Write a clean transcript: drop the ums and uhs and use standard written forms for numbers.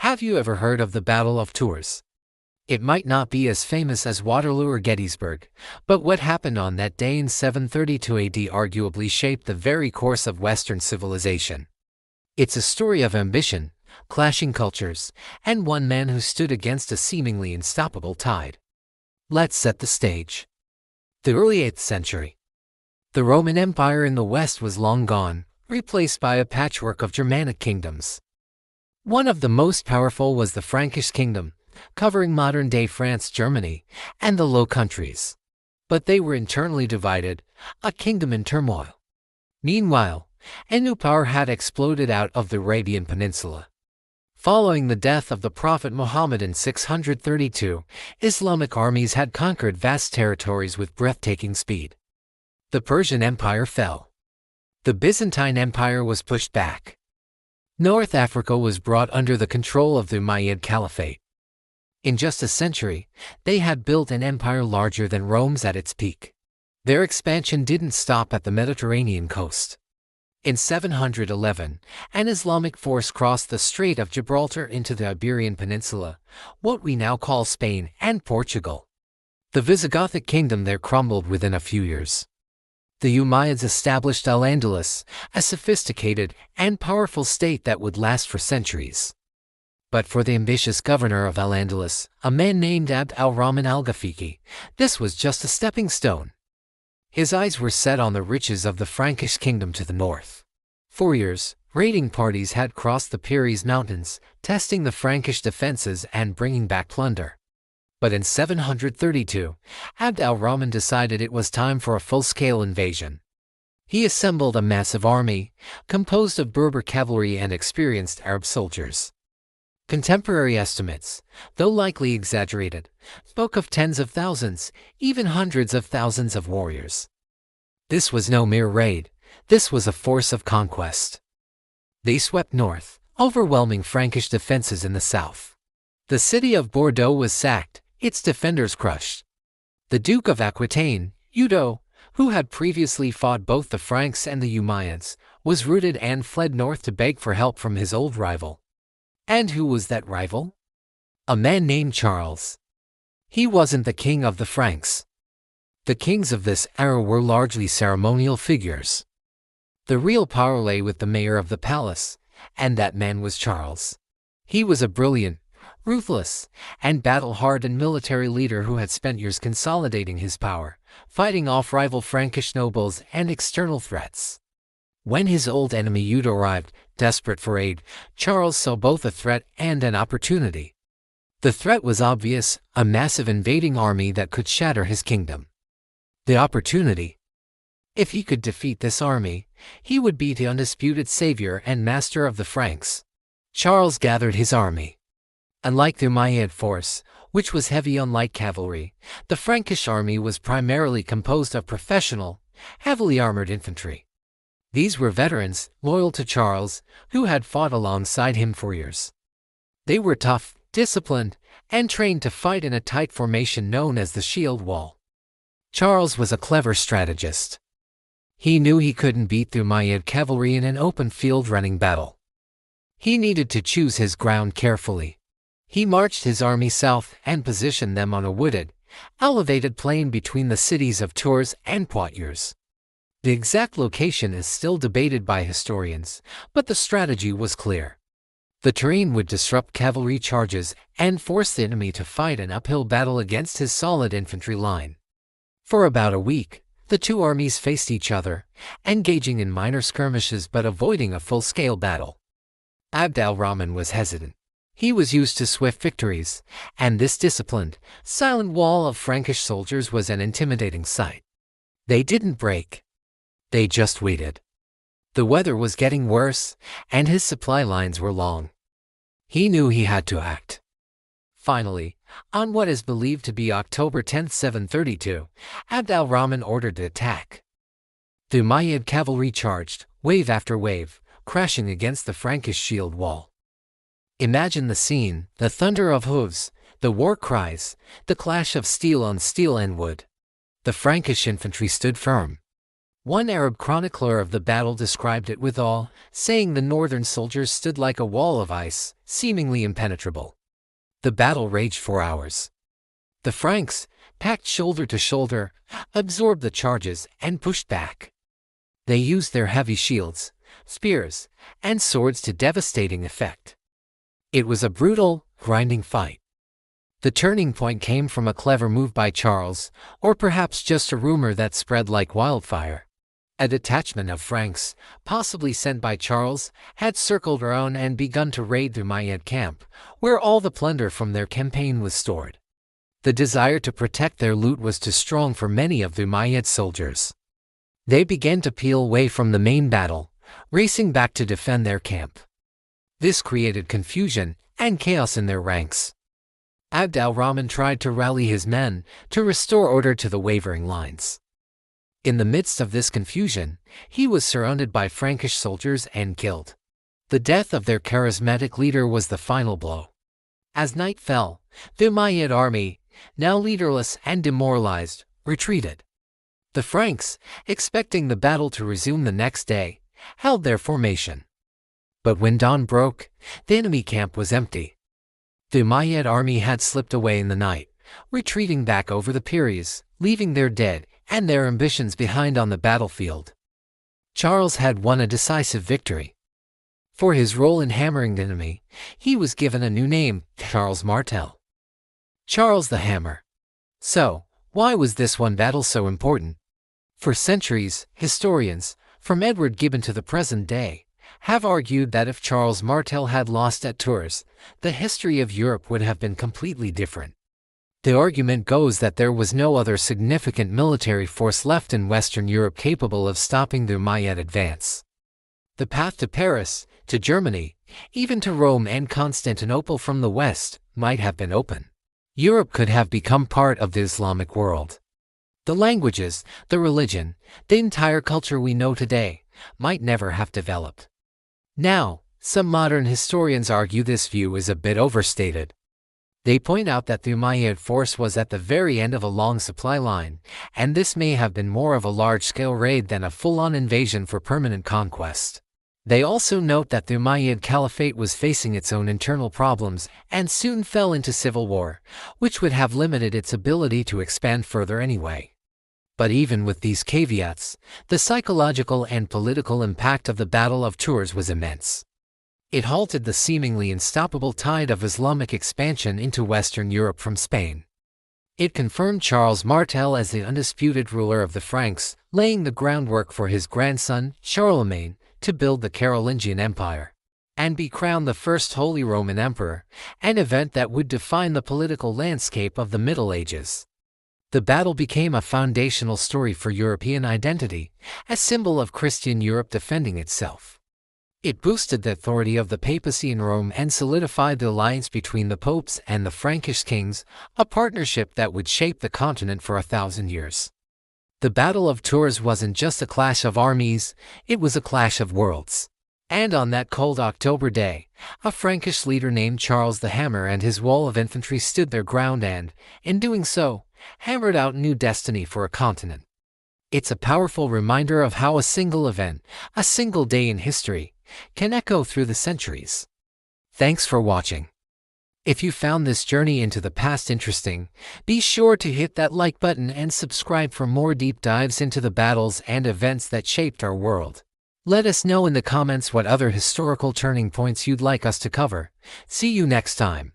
Have you ever heard of the Battle of Tours? It might not be as famous as Waterloo or Gettysburg, but what happened on that day in 732 AD arguably shaped the very course of Western civilization. It's a story of ambition, clashing cultures, and one man who stood against a seemingly unstoppable tide. Let's set the stage. The early 8th century. The Roman Empire in the West was long gone, replaced by a patchwork of Germanic kingdoms. One of the most powerful was the Frankish kingdom, covering modern-day France, Germany, and the Low Countries. But they were internally divided, a kingdom in turmoil. Meanwhile, a new power had exploded out of the Arabian Peninsula. Following the death of the Prophet Muhammad in 632, Islamic armies had conquered vast territories with breathtaking speed. The Persian Empire fell. The Byzantine Empire was pushed back. North Africa was brought under the control of the Umayyad Caliphate. In just a century, they had built an empire larger than Rome's at its peak. Their expansion didn't stop at the Mediterranean coast. In 711, an Islamic force crossed the Strait of Gibraltar into the Iberian Peninsula, what we now call Spain and Portugal. The Visigothic kingdom there crumbled within a few years. The Umayyads established Al-Andalus, a sophisticated and powerful state that would last for centuries. But for the ambitious governor of Al-Andalus, a man named Abd al-Rahman al-Ghafiqi, this was just a stepping stone. His eyes were set on the riches of the Frankish kingdom to the north. For years, raiding parties had crossed the Pyrenees Mountains, testing the Frankish defenses and bringing back plunder. But in 732, Abd al-Rahman decided it was time for a full-scale invasion. He assembled a massive army, composed of Berber cavalry and experienced Arab soldiers. Contemporary estimates, though likely exaggerated, spoke of tens of thousands, even hundreds of thousands of warriors. This was no mere raid, this was a force of conquest. They swept north, overwhelming Frankish defenses in the south. The city of Bordeaux was sacked, its defenders crushed. The Duke of Aquitaine, Udo, who had previously fought both the Franks and the Umayyads, was routed and fled north to beg for help from his old rival. And who was that rival? A man named Charles. He wasn't the king of the Franks. The kings of this era were largely ceremonial figures. The real power lay with the mayor of the palace, and that man was Charles. He was a brilliant, ruthless, and battle-hardened military leader who had spent years consolidating his power, fighting off rival Frankish nobles and external threats. When his old enemy Udo arrived, desperate for aid, Charles saw both a threat and an opportunity. The threat was obvious, a massive invading army that could shatter his kingdom. The opportunity? If he could defeat this army, he would be the undisputed savior and master of the Franks. Charles gathered his army. Unlike the Umayyad force, which was heavy on light cavalry, the Frankish army was primarily composed of professional, heavily armored infantry. These were veterans, loyal to Charles, who had fought alongside him for years. They were tough, disciplined, and trained to fight in a tight formation known as the shield wall. Charles was a clever strategist. He knew he couldn't beat the Umayyad cavalry in an open field running battle. He needed to choose his ground carefully. He marched his army south and positioned them on a wooded, elevated plain between the cities of Tours and Poitiers. The exact location is still debated by historians, but the strategy was clear. The terrain would disrupt cavalry charges and force the enemy to fight an uphill battle against his solid infantry line. For about a week, the two armies faced each other, engaging in minor skirmishes but avoiding a full-scale battle. Abd al-Rahman was hesitant. He was used to swift victories, and this disciplined, silent wall of Frankish soldiers was an intimidating sight. They didn't break. They just waited. The weather was getting worse, and his supply lines were long. He knew he had to act. Finally, on what is believed to be October 10, 732, Abd al-Rahman ordered the attack. The Umayyad cavalry charged, wave after wave, crashing against the Frankish shield wall. Imagine the scene, the thunder of hooves, the war cries, the clash of steel on steel and wood. The Frankish infantry stood firm. One Arab chronicler of the battle described it with awe, saying the northern soldiers stood like a wall of ice, seemingly impenetrable. The battle raged for hours. The Franks, packed shoulder to shoulder, absorbed the charges and pushed back. They used their heavy shields, spears, and swords to devastating effect. It was a brutal, grinding fight. The turning point came from a clever move by Charles, or perhaps just a rumor that spread like wildfire. A detachment of Franks, possibly sent by Charles, had circled around and begun to raid the Umayyad camp, where all the plunder from their campaign was stored. The desire to protect their loot was too strong for many of the Umayyad soldiers. They began to peel away from the main battle, racing back to defend their camp. This created confusion and chaos in their ranks. Abd al-Rahman tried to rally his men to restore order to the wavering lines. In the midst of this confusion, he was surrounded by Frankish soldiers and killed. The death of their charismatic leader was the final blow. As night fell, the Umayyad army, now leaderless and demoralized, retreated. The Franks, expecting the battle to resume the next day, held their formation. But when dawn broke, the enemy camp was empty. The Umayyad army had slipped away in the night, retreating back over the Pyrenees, leaving their dead and their ambitions behind on the battlefield. Charles had won a decisive victory. For his role in hammering the enemy, he was given a new name, Charles Martel. Charles the Hammer. So, why was this one battle so important? For centuries, historians, from Edward Gibbon to the present day, have argued that if Charles Martel had lost at Tours, the history of Europe would have been completely different. The argument goes that there was no other significant military force left in Western Europe capable of stopping the Umayyad advance. The path to Paris, to Germany, even to Rome and Constantinople from the west, might have been open. Europe could have become part of the Islamic world. The languages, the religion, the entire culture we know today, might never have developed. Now, some modern historians argue this view is a bit overstated. They point out that the Umayyad force was at the very end of a long supply line, and this may have been more of a large-scale raid than a full-on invasion for permanent conquest. They also note that the Umayyad Caliphate was facing its own internal problems and soon fell into civil war, which would have limited its ability to expand further anyway. But even with these caveats, the psychological and political impact of the Battle of Tours was immense. It halted the seemingly unstoppable tide of Islamic expansion into Western Europe from Spain. It confirmed Charles Martel as the undisputed ruler of the Franks, laying the groundwork for his grandson, Charlemagne, to build the Carolingian Empire and be crowned the first Holy Roman Emperor, an event that would define the political landscape of the Middle Ages. The battle became a foundational story for European identity, a symbol of Christian Europe defending itself. It boosted the authority of the papacy in Rome and solidified the alliance between the popes and the Frankish kings, a partnership that would shape the continent for 1,000 years. The Battle of Tours wasn't just a clash of armies, it was a clash of worlds. And on that cold October day, a Frankish leader named Charles the Hammer and his wall of infantry stood their ground and, in doing so, hammered out new destiny for a continent. It's a powerful reminder of how a single event, a single day in history, can echo through the centuries. Thanks for watching. If you found this journey into the past interesting, be sure to hit that like button and subscribe for more deep dives into the battles and events that shaped our world. Let us know in the comments what other historical turning points you'd like us to cover. See you next time.